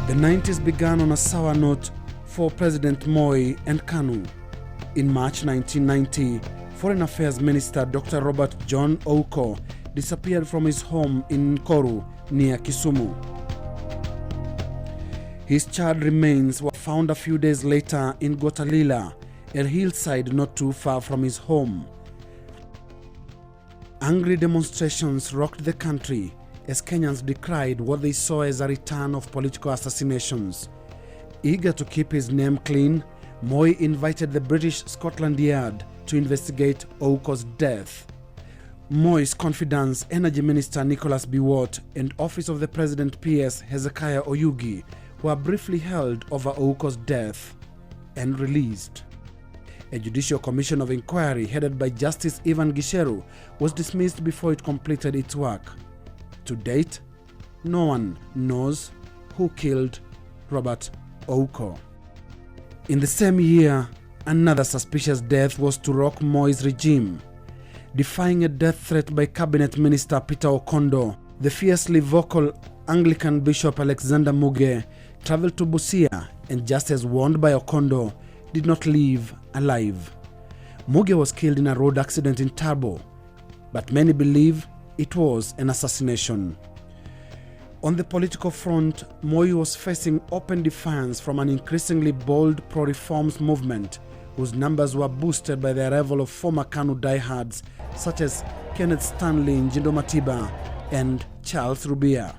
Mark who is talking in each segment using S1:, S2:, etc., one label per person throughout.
S1: The 90s began on a sour note for President Moi and KANU. In March 1990, Foreign Affairs Minister Dr. Robert John Ouko disappeared from his home in Koru near Kisumu. His charred remains were found a few days later in Gotalila, a hillside not too far from his home. Angry demonstrations rocked the country as Kenyans decried what they saw as a return of political assassinations. Eager to keep his name clean, Moi invited the British Scotland Yard to investigate Ouko's death. Moi's confidants, Energy Minister Nicholas Biwott and Office of the President PS Hezekiah Oyugi were briefly held over Ouko's death and released. A judicial commission of inquiry headed by Justice Ivan Gisheru was dismissed before it completed its work. To date, no one knows who killed Robert Ouko. In the same year, another suspicious death was to rock Moi's regime. Defying a death threat by Cabinet Minister Peter Okondo, the fiercely vocal Anglican Bishop Alexander Muge traveled to Busia and, just as warned by Okondo, did not leave alive. Muge was killed in a road accident in Tarbo, but many believe it was an assassination. On the political front, Moi was facing open defiance from an increasingly bold pro-reforms movement whose numbers were boosted by the arrival of former KANU diehards such as Kenneth Stanley Njindo Matiba and Charles Rubia.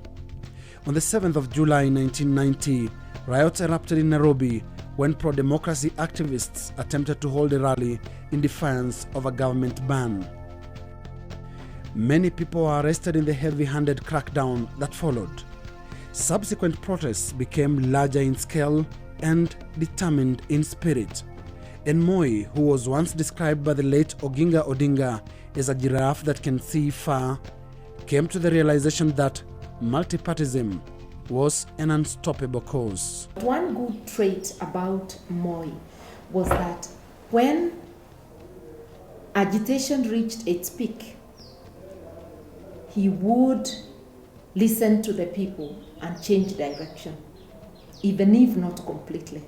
S1: On the 7th of July 1990, riots erupted in Nairobi when pro-democracy activists attempted to hold a rally in defiance of a government ban. Many people were arrested in the heavy-handed crackdown that followed. Subsequent protests became larger in scale and determined in spirit. And Moi, who was once described by the late Oginga Odinga as a giraffe that can see far, came to the realization that multipartyism was an unstoppable cause.
S2: One good trait about Moi was that when agitation reached its peak, he would listen to the people and change direction, even if not completely.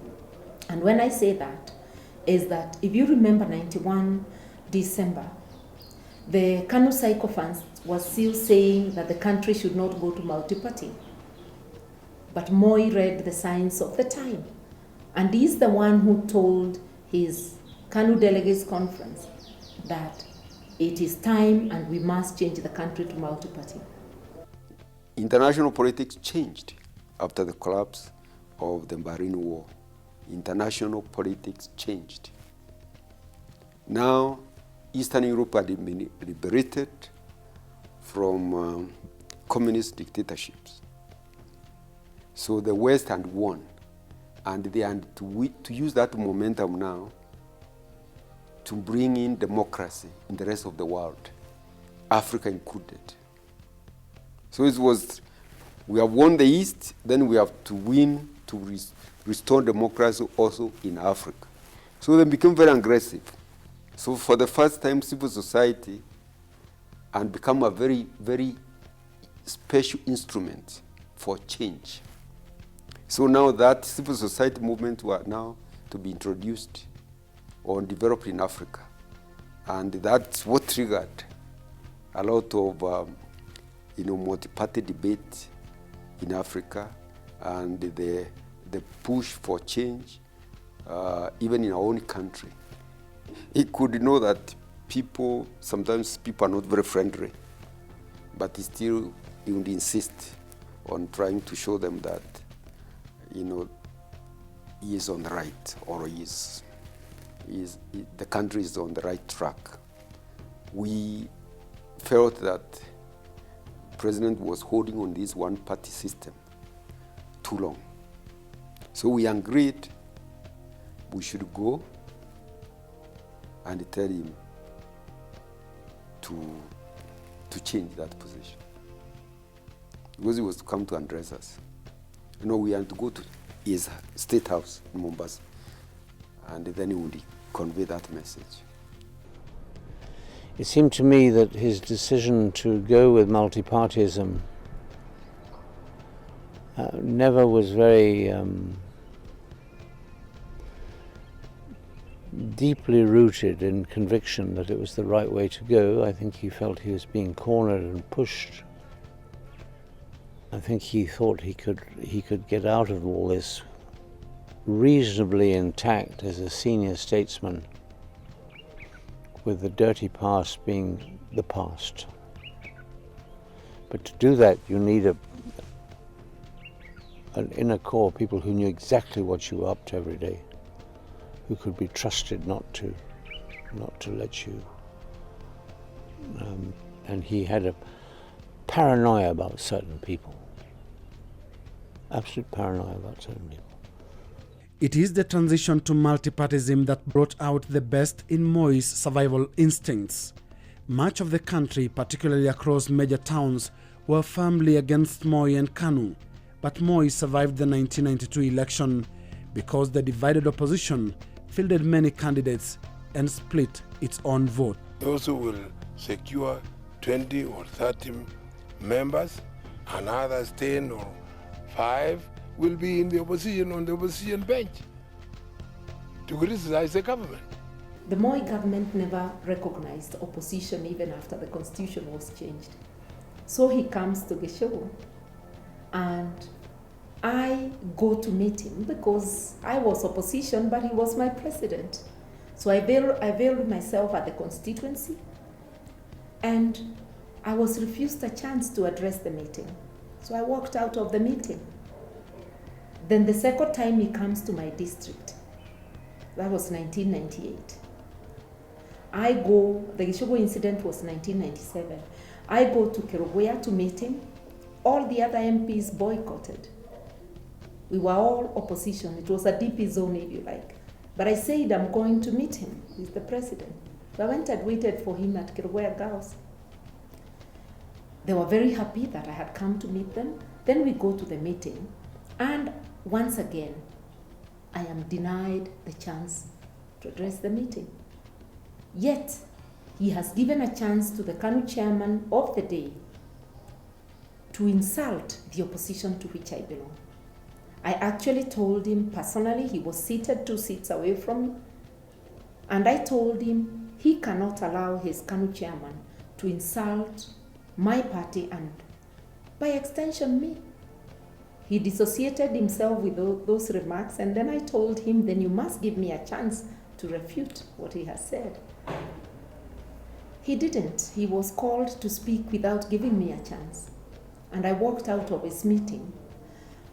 S2: And when I say that, is that if you remember 91 December, the KANU sycophants was still saying that the country should not go to multi-party. But Moi read the signs of the time, and he's the one who told his KANU delegates conference that it is time and we must change the country to multi-party.
S3: International politics changed after the collapse of the Bahrain War. International politics changed. Now, Eastern Europe had been liberated from communist dictatorships. So the West had won, and they had to use that momentum now to bring in democracy in the rest of the world, Africa included. So it was, we have won the East, then we have to win to restore democracy also in Africa. So they became very aggressive. So for the first time, civil society had become a very, very special instrument for change. So now that civil society movement were now to be introduced or developed in Africa. And that's what triggered a lot of multi-party debate in Africa, and the push for change, even in our own country. It could know that sometimes people are not very friendly, but still he would insist on trying to show them that, he is on the right, or the country is on the right track. We felt that the president was holding on this one-party system too long. So we agreed we should go and tell him to change that position. Because he was to come to address us. We had to go to his state house in Mombasa, and then he would convey that message.
S4: It seemed to me that his decision to go with multipartyism never was very deeply rooted in conviction that it was the right way to go. I think he felt he was being cornered and pushed. I think he thought he could get out of all this reasonably intact as a senior statesman, with the dirty past being the past. But to do that, you need an inner core of people who knew exactly what you were up to every day, who could be trusted not to let you. And he had a paranoia about certain people, absolute paranoia about certain people.
S1: It is the transition to multipartyism that brought out the best in Moi's survival instincts. Much of the country, particularly across major towns, were firmly against Moi and KANU, but Moi survived the 1992 election because the divided opposition fielded many candidates and split its own vote.
S5: Those who will secure 20 or 30 members and others 10 or 5 will be in the opposition on the opposition bench to criticize the government.
S2: The Moi government never recognized opposition even after the constitution was changed. So he comes to Geshogo and I go to meet him because I was opposition, but he was my president. So I availed myself at the constituency and I was refused a chance to address the meeting. So I walked out of the meeting. Then the second time he comes to my district, that was 1998. The Geshogo incident was 1997. I go to Kerugoya to meet him. All the other MPs boycotted. We were all opposition. It was a DP zone, if you like. But I said I'm going to meet him. He's the president. So I went and waited for him at Kerugoya Girls. They were very happy that I had come to meet them. Then we go to the meeting. And once again, I am denied the chance to address the meeting. Yet, he has given a chance to the KANU chairman of the day to insult the opposition to which I belong. I actually told him personally, he was seated 2 seats away from me, and I told him he cannot allow his KANU chairman to insult my party and, by extension, me. He dissociated himself with those remarks, and then I told him, then you must give me a chance to refute what he has said. He didn't. He was called to speak without giving me a chance. And I walked out of his meeting,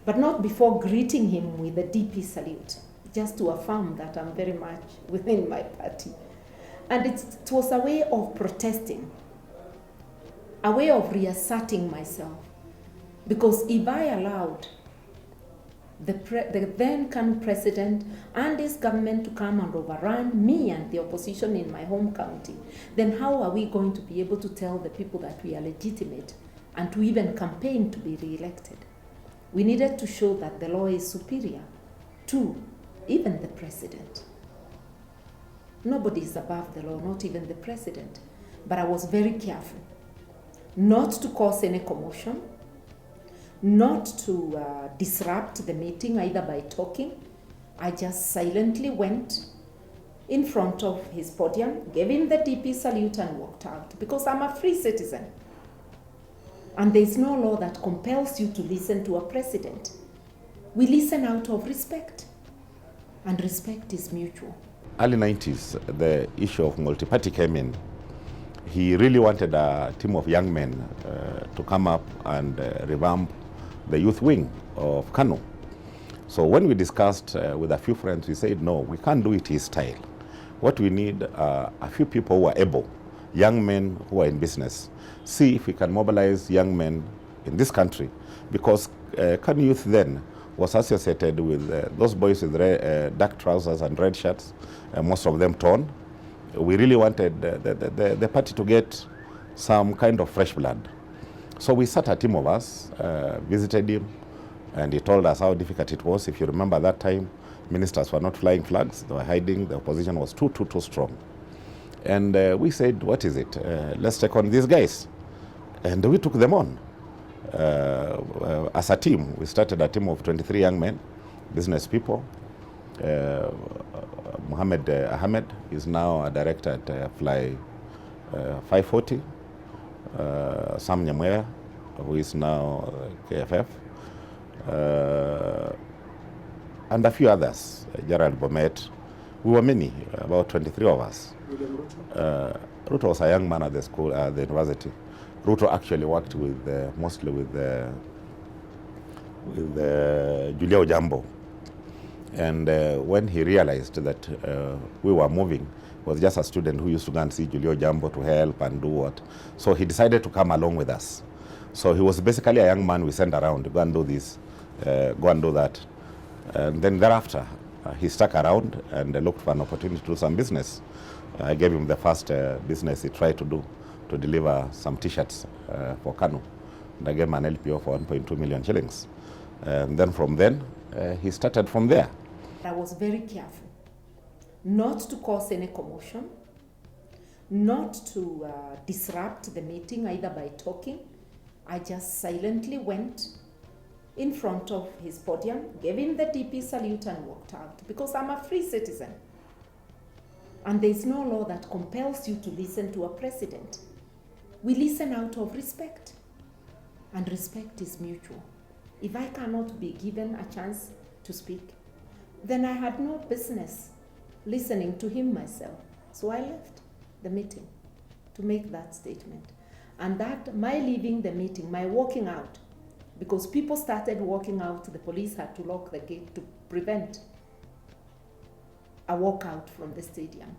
S2: but not before greeting him with a DP salute, just to affirm that I'm very much within my party. And it was a way of protesting, a way of reasserting myself. Because if I allowed the then KANU president and his government to come and overrun me and the opposition in my home county, then how are we going to be able to tell the people that we are legitimate and to even campaign to be re-elected? We needed to show that the law is superior to even the president. Nobody is above the law, not even the president. But I was very careful not to cause any commotion, not to disrupt the meeting either by talking. I just silently went in front of his podium, gave him the DP salute and walked out because I'm a free citizen. And there's no law that compels you to listen to a president. We listen out of respect, and respect is mutual.
S6: Early 90s, the issue of multi-party came in. He really wanted a team of young men to come up and revamp the youth wing of KANU. So when we discussed with a few friends, we said, no, we can't do it his style. What we need are a few people who are able, young men who are in business. See if we can mobilize young men in this country, because KANU youth then was associated with those boys with dark trousers and red shirts, most of them torn. We really wanted the party to get some kind of fresh blood. So we sat a team of us, visited him, and he told us how difficult it was. If you remember that time, ministers were not flying flags, they were hiding, the opposition was too strong. And we said, what is it? Let's take on these guys. And we took them on. as a team. We started a team of 23 young men, business people. Mohammed Ahmed is now a director at Fly 540. Sam Nyamwea, who is now KFF. And a few others, Gerald Bomet. We were many, about 23 of us. Ruto was a young man at the school, the university. Ruto actually worked with mostly with Julia Ojambo. And when he realized that we were moving, he was just a student who used to go and see Julia Ojambo to help and do what. So he decided to come along with us. So he was basically a young man we sent around to go and do this, go and do that. And then thereafter, he stuck around and looked for an opportunity to do some business. I gave him the first business he tried to do, to deliver some T-shirts for Kanu. And I gave him an LPO for 1.2 million shillings. And then from then, he started from there.
S2: I was very careful not to cause any commotion, not to disrupt the meeting either by talking. I just silently went in front of his podium, gave him the DP salute and walked out, because I'm a free citizen. And there's no law that compels you to listen to a president. We listen out of respect, and respect is mutual. If I cannot be given a chance to speak, then I had no business listening to him myself. So I left the meeting to make that statement. And that, my leaving the meeting, my walking out, because people started walking out, the police had to lock the gate to prevent a walkout from the stadium.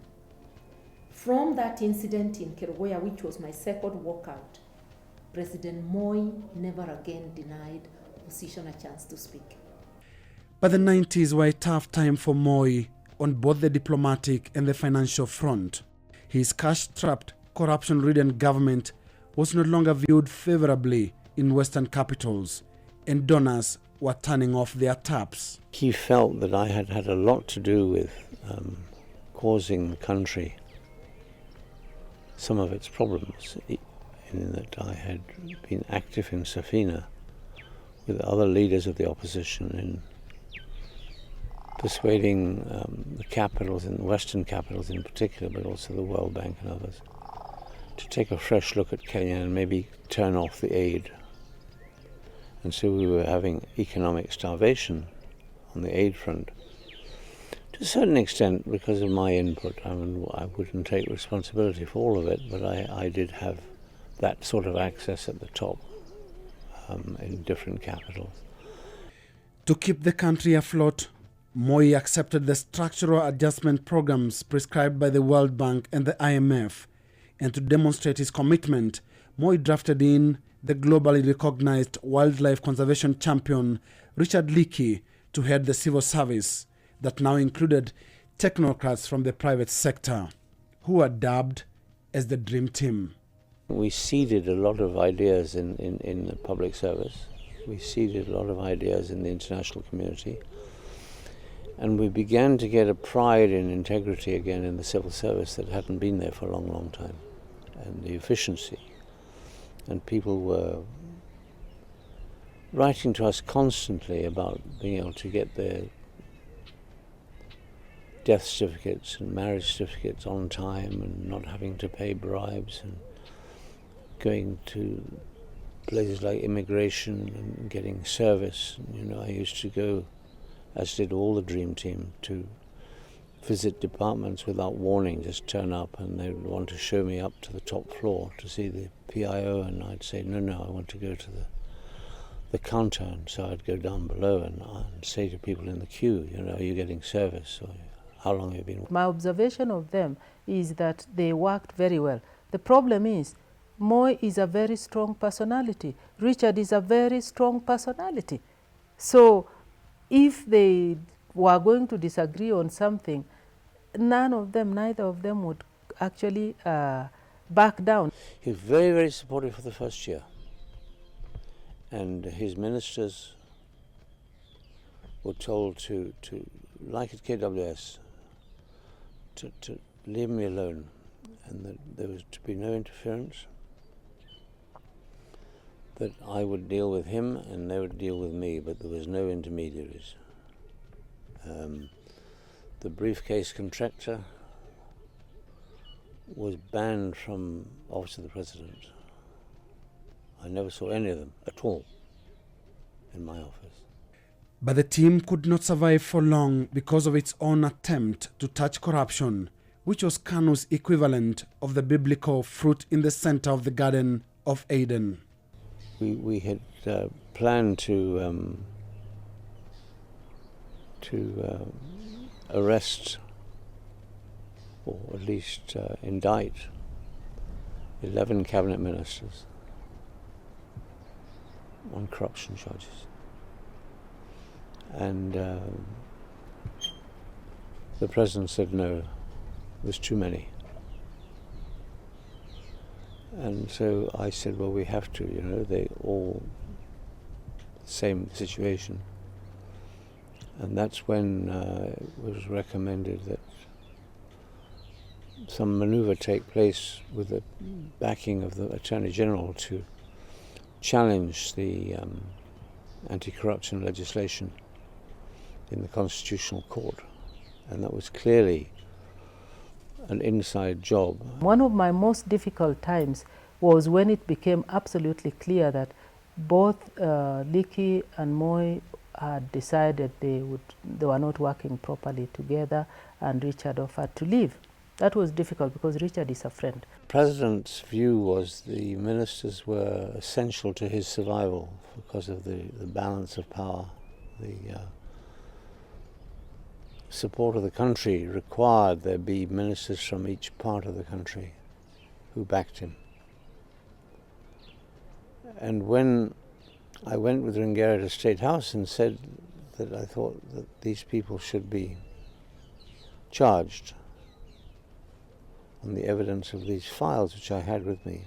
S2: From that incident in Kerugoya, which was my second walkout, President Moi never again denied opposition a chance to speak.
S1: But the 90s were a tough time for Moi on both the diplomatic and the financial front. His cash-strapped, corruption-ridden government was no longer viewed favorably in Western capitals, and donors were turning off their taps.
S4: He felt that I had had a lot to do with causing the country some of its problems, in that I had been active in Safina with other leaders of the opposition in persuading the capitals, and Western capitals in particular, but also the World Bank and others, to take a fresh look at Kenya and maybe turn off the aid. And so we were having economic starvation on the aid front. To a certain extent, because of my input, I mean, I wouldn't take responsibility for all of it, but I did have that sort of access at the top in different capitals.
S1: To keep the country afloat, Moi accepted the structural adjustment programs prescribed by the World Bank and the IMF. And to demonstrate his commitment, Moi drafted in the globally recognized wildlife conservation champion Richard Leakey to head the civil service that now included technocrats from the private sector, who were dubbed as the Dream Team.
S4: We seeded a lot of ideas in the public service. We seeded a lot of ideas in the international community. And we began to get a pride in integrity again in the civil service that hadn't been there for a long, long time, and the efficiency. And people were writing to us constantly about being able to get their death certificates and marriage certificates on time and not having to pay bribes, and going to places like immigration and getting service. You know, I used to go, as did all the Dream Team, to visit departments without warning, just turn up, and they would want to show me up to the top floor to see the PIO, and I'd say, no, I want to go to the counter. And so I'd go down below and say to people in the queue, you know, are you getting service, or how long have you been?
S7: My observation of them is that they worked very well. The problem is, Moi is a very strong personality. Richard is a very strong personality. So if they were going to disagree on something, neither of them would actually back down.
S4: He was very, very supportive for the first year. And his ministers were told to like at KWS, to leave me alone, and that there was to be no interference. that I would deal with him and they would deal with me, but there was no intermediaries. The briefcase contractor was banned from Office of the President. I never saw any of them at all in my office.
S1: But the team could not survive for long because of its own attempt to touch corruption, which was KANU's equivalent of the biblical fruit in the center of the Garden of Eden.
S4: We had planned to arrest, or at least indict, 11 cabinet ministers on corruption charges. And the president said no, there's too many. And so I said, well, we have to, they all same situation. And that's when it was recommended that some maneuver take place with the backing of the Attorney General to challenge the anti-corruption legislation in the Constitutional Court. And that was clearly an inside job.
S7: One of my most difficult times was when it became absolutely clear that both Liki and Moi had decided they were not working properly together, and Richard offered to leave. That was difficult because Richard is a friend.
S4: The President's view was the ministers were essential to his survival because of the balance of power. The support of the country required there be ministers from each part of the country who backed him. And when I went with Ringera to State House and said that I thought that these people should be charged on the evidence of these files which I had with me,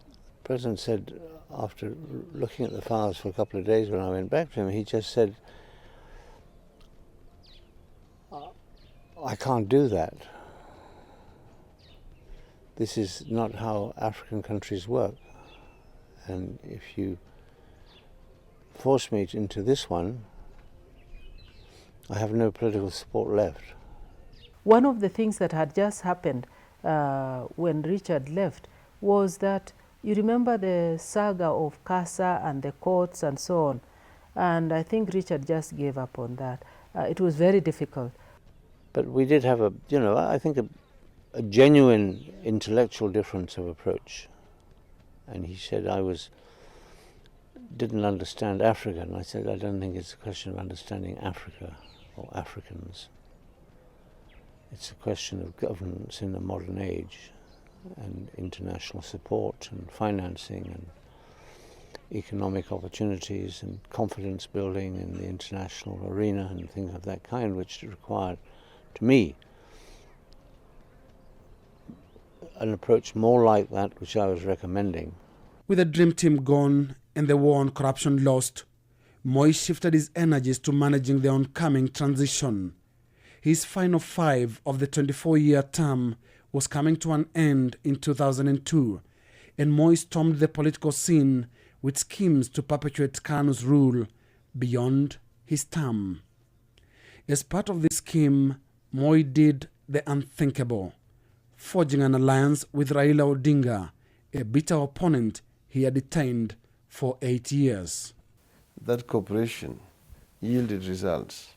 S4: the President said, after looking at the files for a couple of days when I went back to him, he just said, I can't do that. This is not how African countries work. And if you force me into this one, I have no political support left.
S7: One of the things that had just happened when Richard left was that, you remember the saga of CASA and the courts and so on, and I think Richard just gave up on that. It was very difficult.
S4: But we did have I think a genuine intellectual difference of approach. And he said didn't understand Africa, and I said, I don't think it's a question of understanding Africa or Africans. It's a question of governance in the modern age, and international support and financing and economic opportunities and confidence building in the international arena and things of that kind, which required, to me, an approach more like that which I was recommending.
S1: With the dream team gone and the war on corruption lost, Moi shifted his energies to managing the oncoming transition. His final 5 of the 24-year term was coming to an end in 2002, and Moi stormed the political scene with schemes to perpetuate KANU's rule beyond his term. As part of this scheme, Moi did the unthinkable, forging an alliance with Raila Odinga, a bitter opponent he had detained for 8 years.
S8: That cooperation yielded results.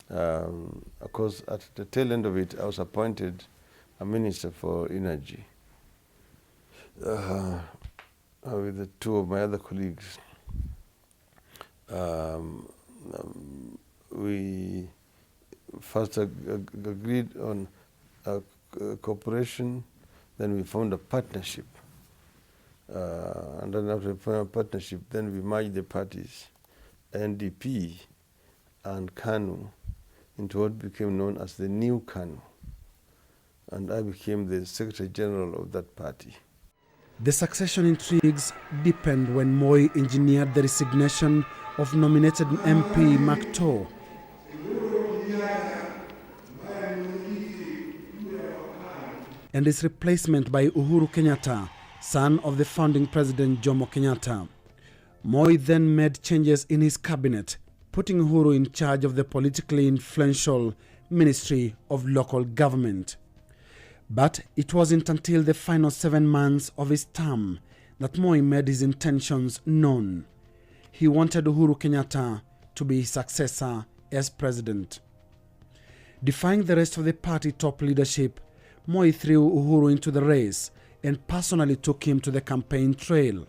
S8: Of course, at the tail end of it, I was appointed a minister for energy with the 2 of my other colleagues. We first agreed on cooperation, then we formed a partnership. And then after the partnership, then we merged the parties, NDP and KANU, into what became known as the new KANU. And I became the Secretary General of that party.
S1: The succession intrigues deepened when Moi engineered the resignation of nominated MP Makto. And his replacement by Uhuru Kenyatta son of the founding president Jomo Kenyatta. Moi then made changes in his cabinet, putting Uhuru in charge of the politically influential Ministry of Local Government. But it wasn't until the final 7 months of his term that Moi made his intentions known. He wanted Uhuru Kenyatta to be his successor as president. Defying the rest of the party top leadership, Moi threw Uhuru into the race and personally took him to the campaign trail.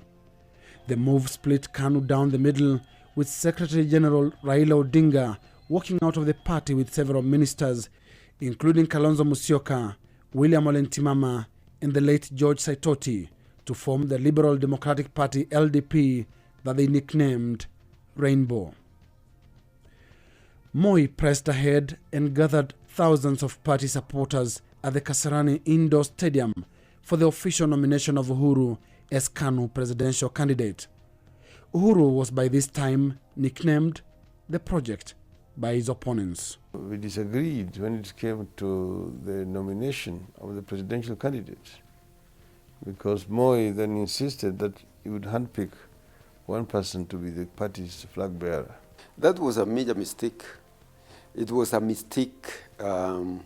S1: The move split KANU down the middle, with Secretary General Raila Odinga walking out of the party with several ministers, including Kalonzo Musyoka, William Ole Ntimama, and the late George Saitoti, to form the Liberal Democratic Party LDP that they nicknamed Rainbow. Moi pressed ahead and gathered thousands of party supporters at the Kasarani Indoor Stadium for the official nomination of Uhuru as KANU presidential candidate. Uhuru was by this time nicknamed the Project by his opponents.
S8: We disagreed when it came to the nomination of the presidential candidate, because Moi then insisted that he would handpick one person to be the party's flag bearer.
S3: That was a major mistake. It was a mistake to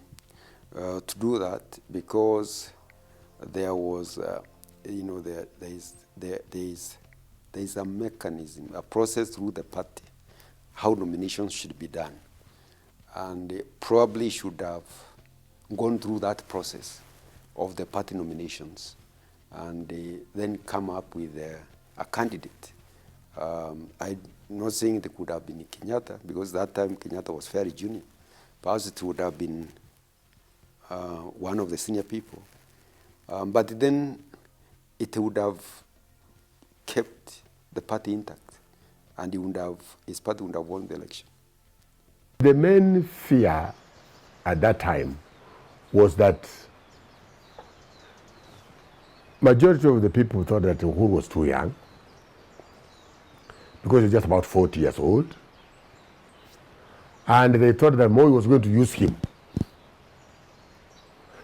S3: do that, because there was, there is a mechanism, a process through the party, how nominations should be done. And probably should have gone through that process of the party nominations and then come up with a candidate. I'm not saying it could have been Kenyatta, because that time Kenyatta was very junior. Perhaps it would have been one of the senior people. But then it would have kept the party intact, and his party would have won the election.
S9: The main fear at that time was that majority of the people thought that Uhuru was too young, because he was just about 40 years old, and they thought that Moi was going to use him.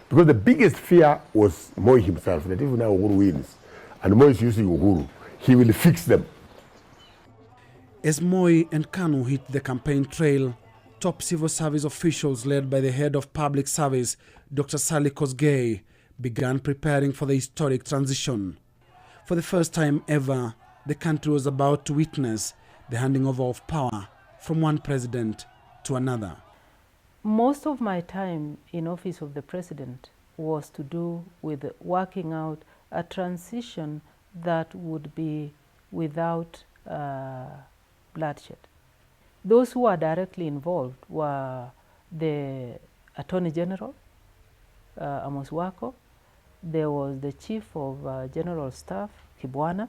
S9: Because the biggest fear was Moi himself, that if now Uhuru wins and Moi is using Uhuru, he will fix them.
S1: As Moi and KANU hit the campaign trail, top civil service officials led by the head of public service, Dr. Sally Kosgei, began preparing for the historic transition. For the first time ever, the country was about to witness the handing over of power from one president to another.
S7: Most of my time in office of the president was to do with working out a transition that would be without bloodshed. Those who are directly involved were the Attorney General, Amos Wako. There was the Chief of General Staff, Kibwana.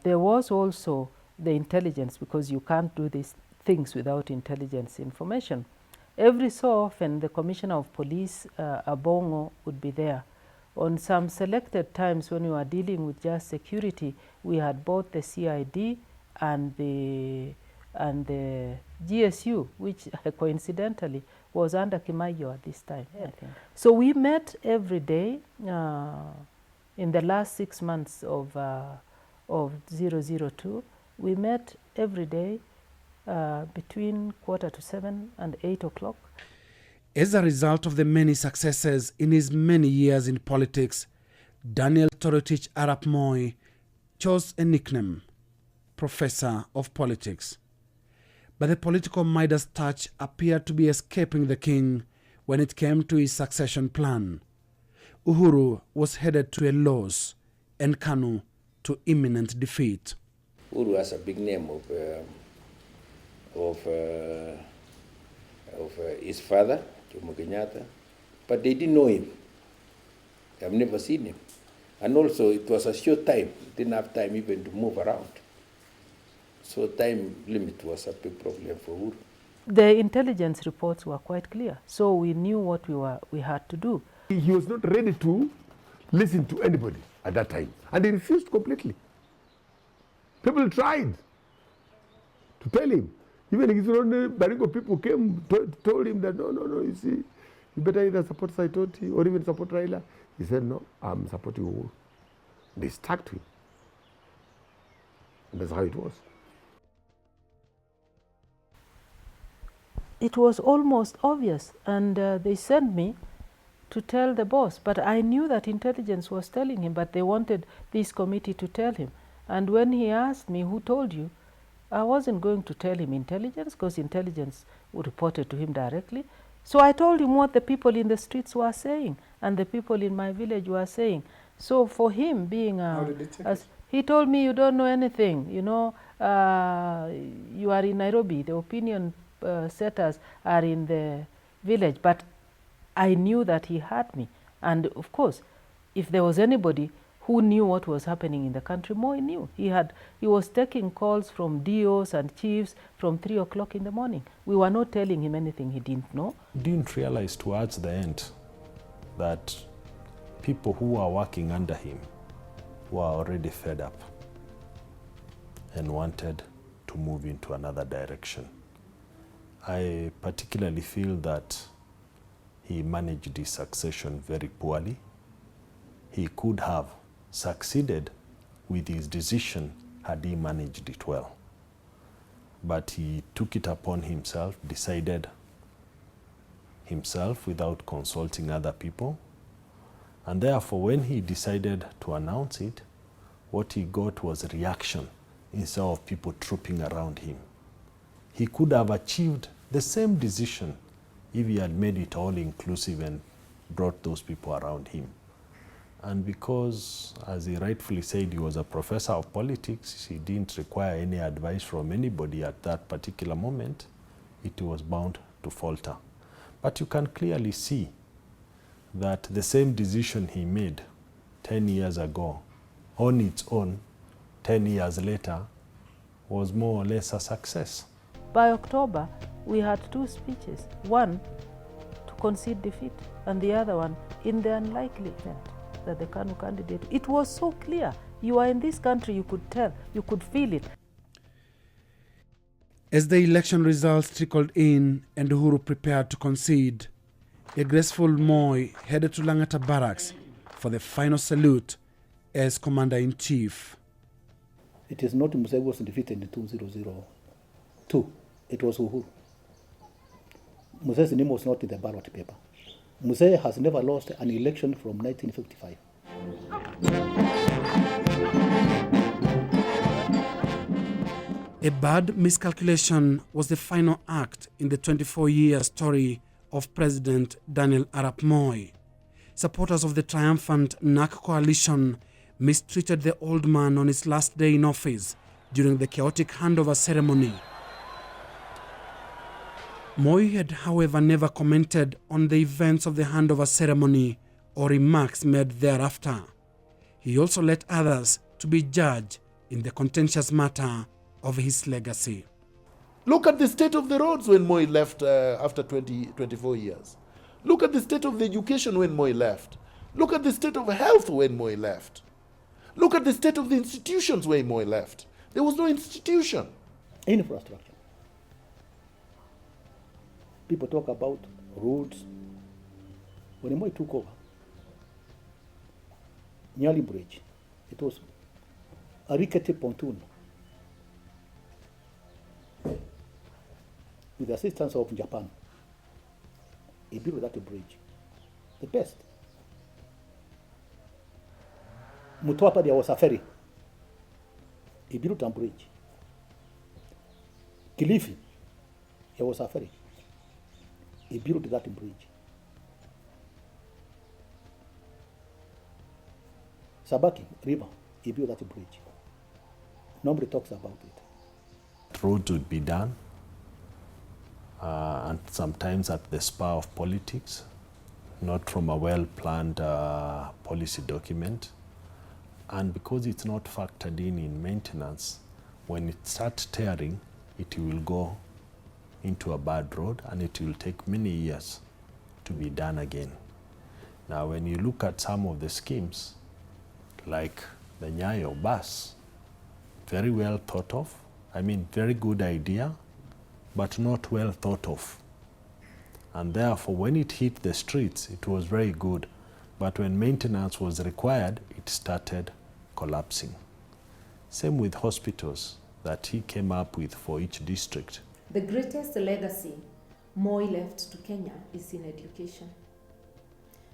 S7: There was also the intelligence, because you can't do these things without intelligence information. Every so often, the Commissioner of Police, Abongo, would be there. On some selected times when we were dealing with just security, we had both the CID and the GSU, which coincidentally was under Kimayo at this time. Yeah. So we met every day in the last 6 months of 002. We met every day between 7:15 and 8 o'clock.
S1: As a result of the many successes in his many years in politics, Daniel Toroitich Arap Moi chose a nickname, Professor of Politics. But the political Midas touch appeared to be escaping the king when it came to his succession plan. Uhuru was headed to a loss and KANU to imminent defeat.
S10: Uhuru has a big name of his father, Jomo Kenyatta, but they didn't know him. They have never seen him. And also it was a short time, didn't have time even to move around. So time limit was a big problem for Uhuru.
S7: The intelligence reports were quite clear, so we knew what we had to do.
S9: He was not ready to listen to anybody at that time, and he refused completely. People tried to tell him. Even his own Baringo people came, told him that, no, you see, you better either support Saitoti or even support Raila. He said, no, I'm supporting Uhuru. they stuck to him. And that's how it was.
S7: It was almost obvious, and they sent me to tell the boss, but I knew that intelligence was telling him, but they wanted this committee to tell him. And when he asked me, who told you? I wasn't going to tell him intelligence, because intelligence reported to him directly. So I told him what the people in the streets were saying, and the people in my village were saying. So for him being he told me, you don't know anything, you know, you are in Nairobi, the opinion setters are in the village, but I knew that he had me. And of course, if there was anybody who knew what was happening in the country, Moi knew. He was taking calls from DOs and chiefs from 3 o'clock in the morning. We were not telling him anything he didn't know.
S11: Didn't realize towards the end that people who were working under him were already fed up and wanted to move into another direction. I particularly feel that he managed his succession very poorly. He could have succeeded with his decision had he managed it well. But he took it upon himself, decided himself without consulting other people. And therefore, when he decided to announce it, what he got was a reaction instead of people trooping around him. He could have achieved the same decision if he had made it all inclusive and brought those people around him. And because, as he rightfully said, he was a professor of politics, he didn't require any advice from anybody at that particular moment, it was bound to falter. But you can clearly see that the same decision he made 10 years ago, on its own, 10 years later, was more or less a success.
S7: By October, we had 2 speeches, one to concede defeat, and the other one in the unlikely event that the KANU candidate. It was so clear. You are in this country, you could tell, you could feel it.
S1: As the election results trickled in and Uhuru prepared to concede, a graceful Moi headed to Langata Barracks for the final salute as Commander-in-Chief.
S12: It is not Muigai was defeated in 2002. It was Uhuru. Muigai's name was not in the ballot paper. Muigai has never lost an election from 1955.
S1: A bad miscalculation was the final act in the 24-year story of President Daniel Arap Moi. Supporters of the triumphant NAC coalition mistreated the old man on his last day in office during the chaotic handover ceremony. Moi had, however, never commented on the events of the handover ceremony or remarks made thereafter. He also let others to be judged in the contentious matter of his legacy.
S13: Look at the state of the roads when Moi left after 24 years. Look at the state of the education when Moi left. Look at the state of health when Moi left. Look at the state of the institutions when Moi left. There was no institution.
S12: Infrastructure. People talk about roads. When Moi took over, Nyali Bridge, it was a rickety pontoon with the assistance of Japan. He built that bridge, the best. Mutwapa, there was a ferry. He built a bridge. Kilifi, there was a ferry. He built that bridge. Sabaki River, he built that bridge. Nobody talks about it.
S11: Roads would be done, and sometimes at the spur of politics, not from a well-planned policy document. And because it's not factored in maintenance, when it starts tearing, it will go into a bad road and it will take many years to be done again. Now, when you look at some of the schemes, like the Nyayo bus, very well thought of, I mean, very good idea, but not well thought of. And therefore, when it hit the streets, it was very good. But when maintenance was required, it started collapsing. Same with hospitals that he came up with for each district.
S2: The greatest legacy Moi left to Kenya is in education.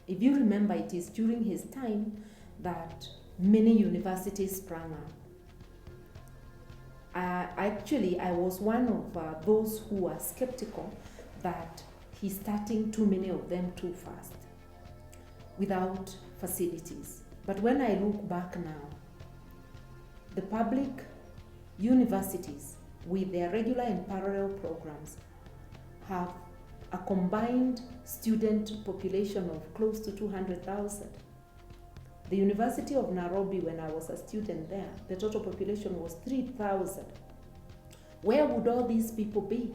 S2: If you remember, it is during his time that many universities sprang up. Actually, I was one of those who were skeptical that he's starting too many of them too fast, without facilities. But when I look back now, the public universities with their regular and parallel programs have a combined student population of close to 200,000. The University of Nairobi, when I was a student there, the total population was 3,000. Where would all these people be?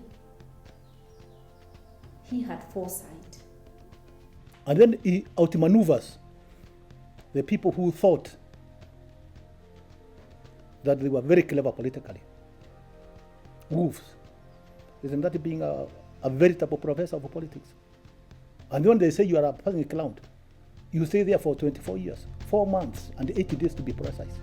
S2: He had foresight.
S12: And then he outmaneuvers the people who thought that they were very clever politically. Wolves. Isn't that being a veritable professor of politics? And when they say you are a passing clown, you stay there for 24 years, 4 months, and 80 days to be precise.